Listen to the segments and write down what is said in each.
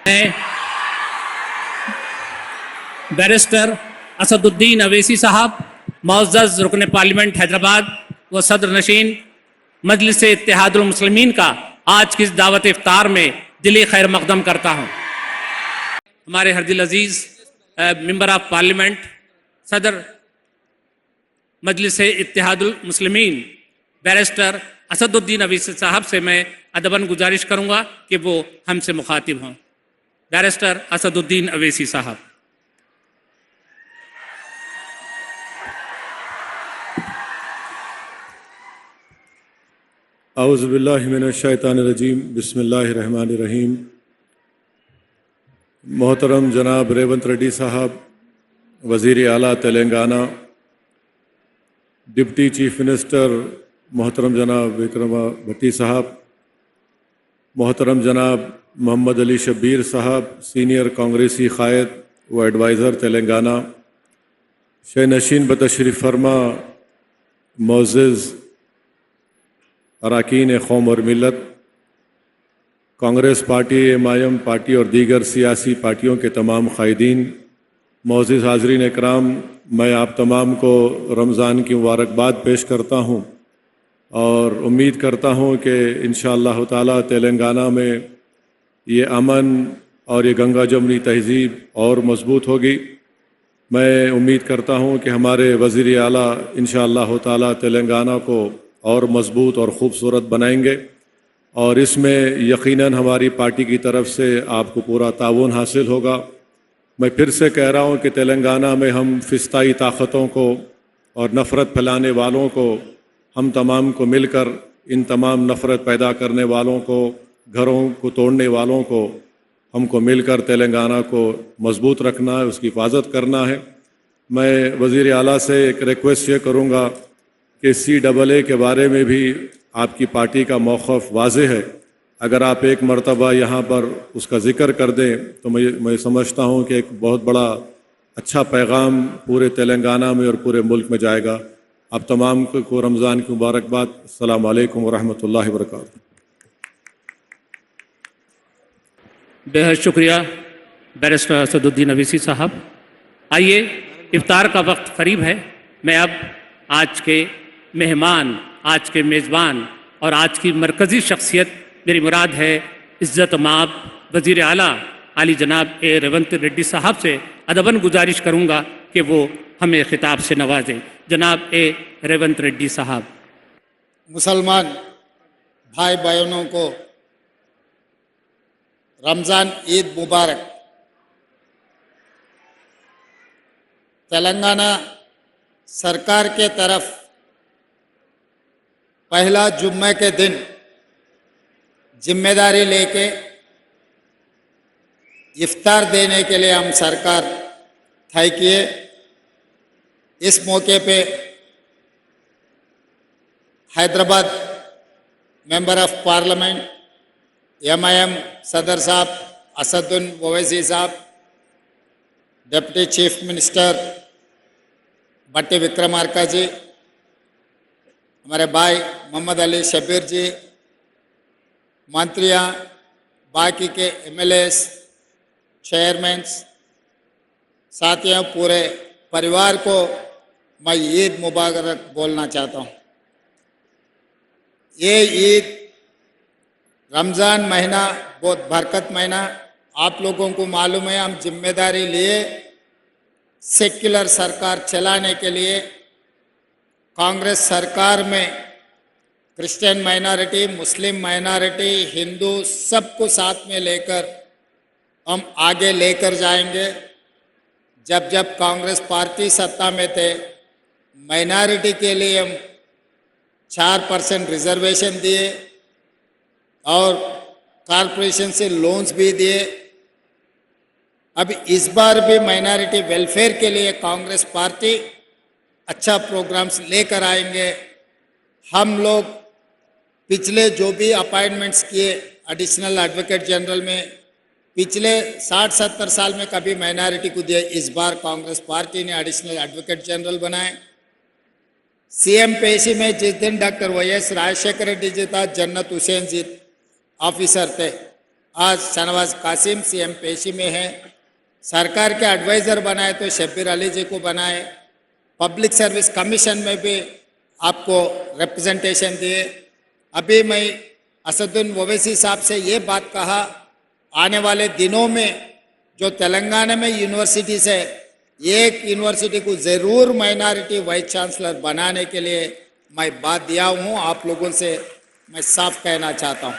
मैं बैरिस्टर असदुद्दीन अवैसी साहब, मुअज़्ज़ज़ रुकन पार्लियामेंट हैदराबाद व सदर नशीन मजलिस इत्तेहादुल मुस्लिमीन का आज की इस दावत इफ्तार में दिली खैर मकदम करता हूँ। हमारे हरदिल अजीज़ मेंबर ऑफ पार्लियामेंट सदर मजलिस इत्तेहादुल मुस्लिमीन बैरिस्टर असदुद्दीन अवैसी साहब से मैं अदबन गुजारिश करूँगा कि वो हमसे मुखातिब हों। बैरिस्टर असदुद्दीन अवैसी साहब। औज़ुबिल्लाहि मिनश्शैतानिर्रजीम बिस्मिल्लाहिर्रहमानिर्रहीम। मोहतरम जनाब रेवंत रेड्डी साहब, वज़ीर आला तेलंगाना, डिप्टी चीफ मिनिस्टर मोहतरम जनाब विक्रम भट्टी साहब, मोहतरम जनाब मोहम्मद अली शब्बीर साहब, सीनियर कांग्रेसी क़ायद व एडवाइज़र तेलंगाना, शे नशीन बतशरीफ़ फरमा मोअज़्ज़ज़ अरकान कौम और मिलत, कांग्रेस पार्टी, एमआईएम पार्टी और दीगर सियासी पार्टियों के तमाम क़ायदीन, मोअज़्ज़ज़ हाज़रीन इकराम, मैं आप तमाम को रमज़ान की मुबारकबाद पेश करता हूँ और उम्मीद करता हूँ कि इंशाअल्लाह ताला तेलंगाना में ये अमन और ये गंगा जमुनी तहज़ीब और मज़बूत होगी। मैं उम्मीद करता हूँ कि हमारे वज़ीर आला इंशाअल्लाह ताला तेलंगाना को और मज़बूत और ख़ूबसूरत बनाएंगे और इसमें यकीनन हमारी पार्टी की तरफ से आपको पूरा ताउन हासिल होगा। मैं फिर से कह रहा हूँ कि तेलंगाना में हम फ़िस्ताई ताकतों को और नफ़रत फैलाने वालों को, हम तमाम को मिलकर इन तमाम नफ़रत पैदा करने वालों को, घरों को तोड़ने वालों को, हमको मिलकर तेलंगाना को मज़बूत रखना है, उसकी हिफाजत करना है। मैं वज़ीर आला से एक रिक्वेस्ट ये करूँगा कि CAA के बारे में भी आपकी पार्टी का मौक़िफ़ वाज़ेह है। अगर आप एक मरतबा यहाँ पर उसका ज़िक्र कर दें तो मैं समझता हूँ कि एक बहुत बड़ा अच्छा पैगाम पूरे तेलंगाना में और पूरे मुल्क में जाएगा। आप तमाम को रमज़ान की मुबारकबाद। अस्सलामु अलैकुम व रहमतुल्लाहि व बरकातुहू। बेहद शुक्रिया बैरिस्टर असदुद्दीन अवैसी साहब। आइए, इफ्तार का वक्त करीब है। मैं अब आज के मेहमान, आज के मेज़बान और आज की मरकज़ी शख्सियत, मेरी मुराद है इज़्ज़त माब वज़ीर आला आली जनाब रेवंत रेड्डी साहब से अदबन गुजारिश करूँगा कि वो हमें खिताब से नवाजें। जनाब रेवंत रेड्डी साहब। मुसलमान भाई बहनों को रमज़ान ईद मुबारक। तेलंगाना सरकार के तरफ पहला जुम्मे के दिन जिम्मेदारी लेके इफ्तार देने के लिए हम सरकार तय किए। इस मौके पे Hyderabad member of parliament MIM सदर साहब असदुद्दीन ओवैसी साहब, डिप्टी चीफ मिनिस्टर भट्टी विक्रमार्का जी, हमारे भाई मोहम्मद अली शब्बीर जी, मंत्रियाँ, बाकी के MLAs, चेयरमैन्स, साथियों, पूरे परिवार को मैं ईद मुबारक बोलना चाहता हूँ। ये ईद रमज़ान महीना बहुत बरकत महीना, आप लोगों को मालूम है। हम जिम्मेदारी लिए सेक्युलर सरकार चलाने के लिए कांग्रेस सरकार में क्रिश्चियन माइनॉरिटी, मुस्लिम माइनॉरिटी, हिंदू सबको साथ में लेकर हम आगे लेकर जाएंगे। जब जब कांग्रेस पार्टी सत्ता में थे, माइनॉरिटी के लिए हम 4% रिजर्वेशन दिए और कॉरपोरेशन से लोन्स भी दिए। अब इस बार भी माइनॉरिटी वेलफेयर के लिए कांग्रेस पार्टी अच्छा प्रोग्राम्स लेकर आएंगे। हम लोग पिछले जो भी अपॉइंटमेंट्स किए एडिशनल एडवोकेट जनरल में, पिछले 60-70 साल में कभी माइनॉरिटी को दिए, इस बार कांग्रेस पार्टी ने एडिशनल एडवोकेट जनरल बनाए। सीएम पेशी में जिस दिन डॉक्टर YS राजशेखर रेड्डी जी था, जन्नत हुसैन जी ऑफिसर थे। आज शहनवाज कासिम सीएम पेशी में है, सरकार के एडवाइज़र बनाए तो शब्बीर अली जी को बनाए, पब्लिक सर्विस कमीशन में भी आपको रिप्रेजेंटेशन दिए। अभी मैं असदुद्दीन ओवैसी साहब से ये बात कहा, आने वाले दिनों में जो तेलंगाना में यूनिवर्सिटीज है, एक यूनिवर्सिटी को ज़रूर माइनॉरिटी वाइस चांसलर बनाने के लिए मैं बात दिया हूँ। आप लोगों से मैं साफ कहना चाहता हूँ,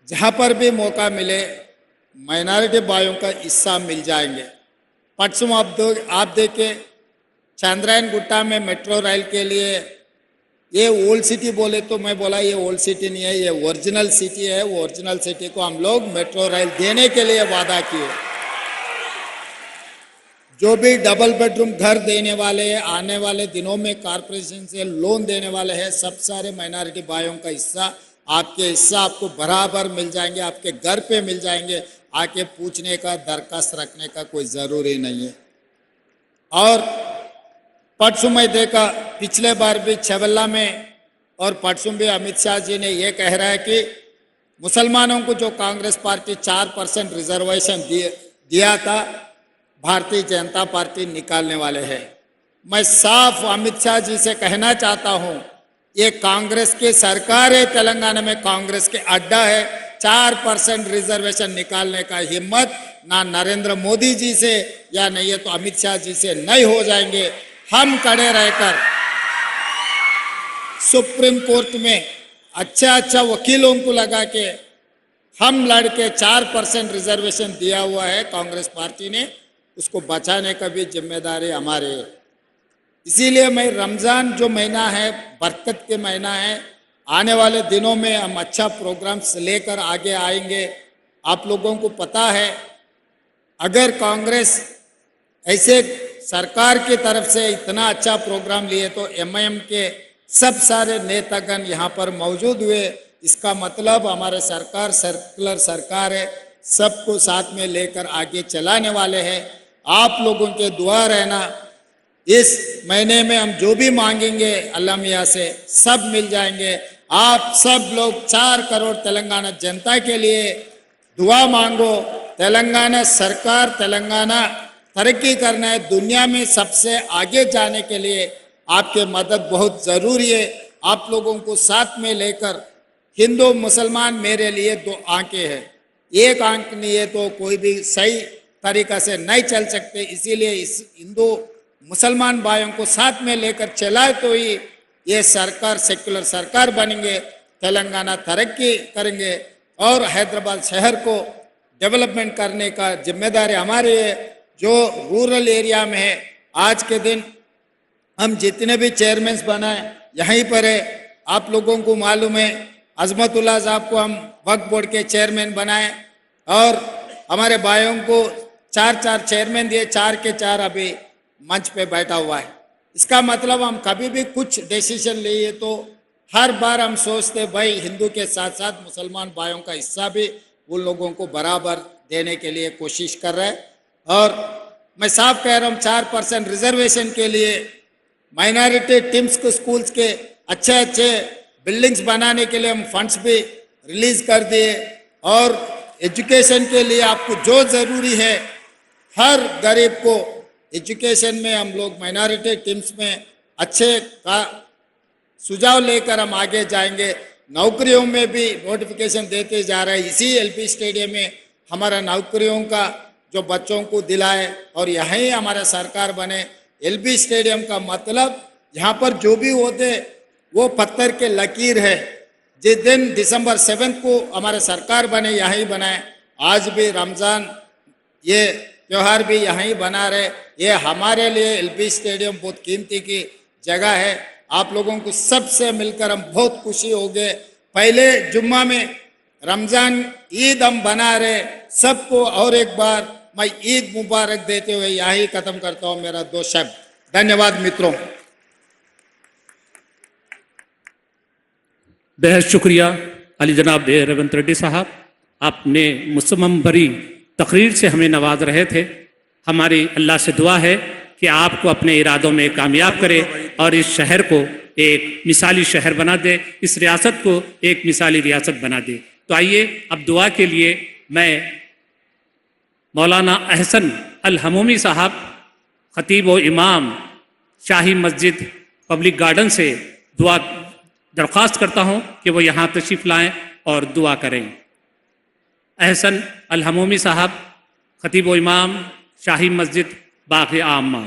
जहाँ पर भी मौका मिले माइनॉरिटी भाइयों का हिस्सा मिल जाएंगे। परसों आप देखे चंद्रायन गुट्टा में मेट्रो रेल के लिए ये ओल्ड सिटी बोले तो मैं बोला ये ओल्ड सिटी नहीं है, ये ओरिजिनल सिटी है। वो ओरिजिनल सिटी को हम लोग मेट्रो रेल देने के लिए वादा किए। जो भी डबल बेडरूम घर देने वाले हैं, आने वाले दिनों में कॉरपोरेशन से लोन देने वाले हैं, सब सारे माइनॉरिटी भाइयों का हिस्सा आपको बराबर मिल जाएंगे, आपके घर पे मिल जाएंगे। आके पूछने का, दरखास्त रखने का कोई ज़रूरी नहीं है। और परसों मैं देखा, पिछले बार भी छबल्ला में और परसों भी अमित शाह जी ने ये कह रहा है कि मुसलमानों को जो कांग्रेस पार्टी 4% रिजर्वेशन दिया था, भारतीय जनता पार्टी निकालने वाले हैं। मैं साफ अमित शाह जी से कहना चाहता हूँ, ये कांग्रेस की सरकार है, तेलंगाना में कांग्रेस के अड्डा है। 4% रिजर्वेशन निकालने का हिम्मत ना नरेंद्र मोदी जी से या नहीं है तो अमित शाह जी से नहीं हो जाएंगे। हम खड़े रहकर सुप्रीम कोर्ट में अच्छा वकीलों को लगा के हम लड़के 4% रिजर्वेशन दिया हुआ है कांग्रेस पार्टी ने, उसको बचाने का भी जिम्मेदारी हमारे है। इसीलिए मैं रमज़ान जो महीना है, बरकत के महीना है, आने वाले दिनों में हम अच्छा प्रोग्राम्स लेकर आगे आएंगे। आप लोगों को पता है, अगर कांग्रेस ऐसे सरकार की तरफ से इतना अच्छा प्रोग्राम लिए तो एमआईएम के सब सारे नेतागण यहाँ पर मौजूद हुए। इसका मतलब हमारे सरकार सर्कुलर सरकार है, सबको साथ में लेकर आगे चलाने वाले हैं। आप लोगों के दुआ रहना, इस महीने में हम जो भी मांगेंगे अल्लाह मियाँ से सब मिल जाएंगे। आप सब लोग 4 करोड़ तेलंगाना जनता के लिए दुआ मांगो। तेलंगाना सरकार, तेलंगाना तरक्की करना है, दुनिया में सबसे आगे जाने के लिए आपके मदद बहुत ज़रूरी है। आप लोगों को साथ में लेकर, हिंदू मुसलमान मेरे लिए 2 आंखें हैं, एक आंख नहीं है तो कोई भी सही तरीका से नहीं चल सकते। इसीलिए इस हिंदू मुसलमान भाइयों को साथ में लेकर चलाए तो ही ये सरकार सेक्युलर सरकार बनेंगे, तेलंगाना तरक्की करेंगे और हैदराबाद शहर को डेवलपमेंट करने का जिम्मेदारी हमारी है। जो रूरल एरिया में है, आज के दिन हम जितने भी चेयरमैन बनाए यहीं पर है। आप लोगों को मालूम है, अजमतुल्लाह साहब को हम वक्फ बोर्ड के चेयरमैन बनाए और हमारे भाइयों को 4 चेयरमैन दिए, 4 के 4 अभी मंच पे बैठा हुआ है। इसका मतलब हम कभी भी कुछ डिसीजन लिए तो हर बार हम सोचते भाई हिंदू के साथ साथ मुसलमान भाइयों का हिस्सा भी उन लोगों को बराबर देने के लिए कोशिश कर रहे हैं। और मैं साफ कह रहा हूँ, 4% रिजर्वेशन के लिए माइनॉरिटी टीम्स को स्कूल्स के अच्छे बिल्डिंग्स बनाने के लिए हम फंड्स भी रिलीज कर दिए। और एजुकेशन के लिए आपको जो ज़रूरी है, हर गरीब को एजुकेशन में हम लोग माइनॉरिटी टीम्स में अच्छे का सुझाव लेकर हम आगे जाएंगे। नौकरियों में भी नोटिफिकेशन देते जा रहे हैं। इसी एलपी स्टेडियम में हमारा नौकरियों का जो बच्चों को दिलाए और यहीं हमारा सरकार बने। एलपी स्टेडियम का मतलब यहाँ पर जो भी होते वो पत्थर के लकीर है। जिस दिन दिसंबर 7 को हमारे सरकार बने यहीं बनाए, आज भी रमज़ान ये त्यौहार भी यहीं बना रहे। ये हमारे लिए एलपी स्टेडियम बहुत कीमती की जगह है। आप लोगों को सबसे मिलकर हम बहुत खुशी हो गए। पहले जुम्मा में रमज़ान ईद हम बना रहे सबको, और एक बार मैं ईद मुबारक देते हुए यही खत्म करता हूँ मेरा 2 शब्द। धन्यवाद मित्रों। बेहद शुक्रिया अली जनाब रेवंत रेड्डी साहब, आपने मुसम्मम भरी तकरीर से हमें नवाज रहे थे। हमारी अल्लाह से दुआ है कि आपको अपने इरादों में कामयाब करे और इस शहर को एक मिसाली शहर बना दे, इस रियासत को एक मिसाली रियासत बना दे। तो आइए अब दुआ के लिए मैं मौलाना अहसन अल हमूमी साहब, खतीब व इमाम शाही मस्जिद पब्लिक गार्डन से दुआ दरख्वास्त करता हूँ कि वो यहाँ तशरीफ़ लाएँ और दुआ करें। अहसन अल हमूमी साहब, खतीब व इमाम शाही मस्जिद बाग़ आमा।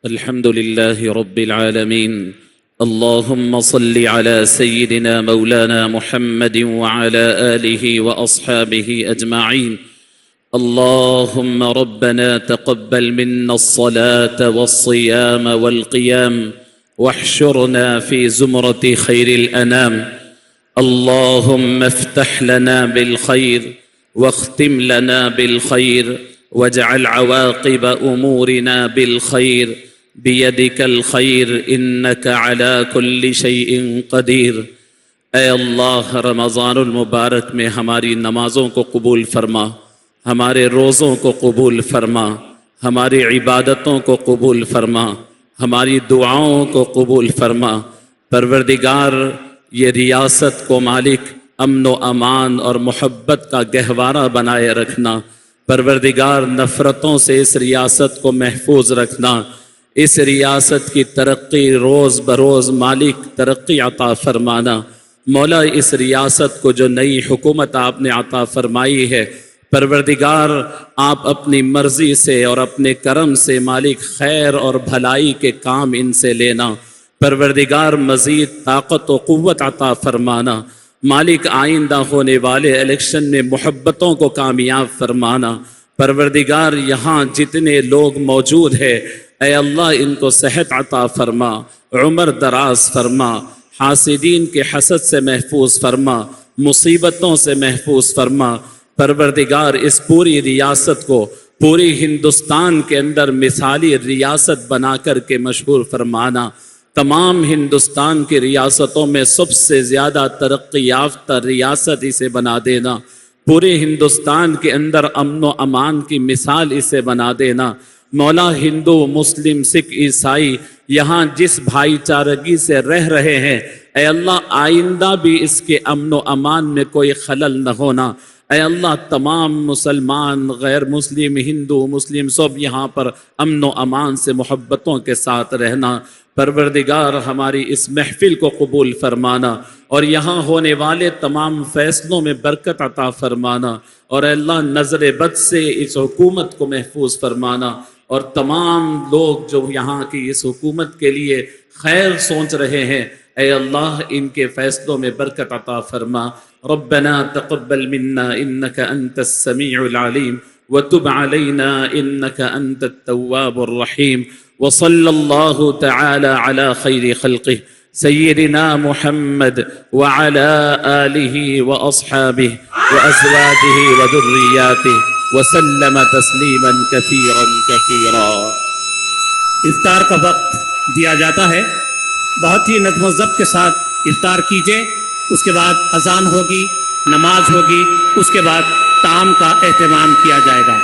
अल्हम्दुलिल्लाहि रब्बिल आलमीन। अल्लाहुम्मा सल्लि अला सय्यिदिना मौलाना मुहम्मदिन व अला आलिहि व अस्हाबिहि अजमाइन। अल्लाहुम्मा रब्बना तक़ब्बल मिन्ना अस्सलाता वस्सियाम वल्क़ियाम वहशुरना फ़ी ज़ुमरति खैरिल अनाम। अल्लाहुम्मा इफ़्तह लना बिल खैर वख्तिम लना बिल खैर वजअल अवाक़िब उमूरिना बिल खैर बियदिकल खैर इन्नका अला कुल्लि शैइन क़दीर। ऐ अल्लाह, रमज़ानुल मुबारक में हमारी नमाज़ों को कबूल फरमा, हमारे रोज़ों को कबूल फरमा, हमारी इबादतों को कबूल फरमा, हमारी दुआओं को कबूल फरमा। परवरदिगार, ये रियासत को मालिक अमन व अमान और मोहब्बत का गहवारा बनाए रखना। परवरदिगार, नफ़रतों से इस रियासत को महफूज रखना। इस रियासत की तरक्की रोज़ बरोज़ मालिक तरक्की अता फरमाना। मौला, इस रियासत को जो नई हुकूमत आपने अता फरमाई है, परवरदिगार आप अपनी मर्ज़ी से और अपने करम से मालिक खैर और भलाई के काम इनसे लेना। परवरदिगार मज़ीद ताकत व क़ुव्वत अता फरमाना। मालिक आइंदा होने वाले इलेक्शन में मोहब्बतों को कामयाब फरमाना। परवरदिगार, यहाँ जितने लोग मौजूद हैं, ऐ अल्लाह इनको सेहत अता फरमा, उम्र दराज फरमा, हासिदीन के हसद से महफूज फरमा, मुसीबतों से महफूज फरमा। परवरदिगार, इस पूरी रियासत को पूरी हिंदुस्तान के अंदर मिसाली रियासत बना कर के मशहूर फरमाना। तमाम हिंदुस्तान की रियासतों में सबसे ज़्यादा तरक्की याफ्ता रियासत इसे बना देना। पूरे हिंदुस्तान के अंदर अमन व अमान की मिसाल इसे बना देना। मौला, हिंदू मुस्लिम सिख ईसाई यहाँ जिस भाईचारगी से रह रहे हैं, ऐ अल्लाह आइंदा भी इसके अमन व अमान में कोई खलल न होना। ऐ अल्लाह, तमाम मुसलमान गैर मुस्लिम हिंदू मुस्लिम सब यहाँ पर अमन व अमान से मोहब्बतों के साथ रहना। परवरदिगार, हमारी इस महफिल को कबूल फरमाना और यहाँ होने वाले तमाम फ़ैसलों में बरकत अता फरमाना। और अल्लाह, नज़र बद से इस हुकूमत को महफूज फरमाना और तमाम लोग जो यहाँ की इस हुकूमत के लिए खैर सोच रहे हैं, ऐ अल्लाह इनके फ़ैसलों में बरकत अता फरमा। रब्बना तक़ब्बल मिन्ना इन्नका अंतस समीउल अलीम व तुब अलैना इन्नका अंतत तव्वाबुर रहीम। व सल्लल्लाहु तआला अला खैरि खल्क़िह सय्यिदिना मुहम्मद व अला आलिहि व अस्हाबिहि व अज़वाजिहि व दुर्रियातिहि व सल्लम तस्लीमन कसीरन कसीरा। इफ्तार का वक्त दिया जाता है, बहुत ही नज़्म व ज़ब्त के साथ इफ्तार कीजिए। उसके बाद अज़ान होगी, नमाज होगी, उसके बाद ताम का एहतमाम किया जाएगा।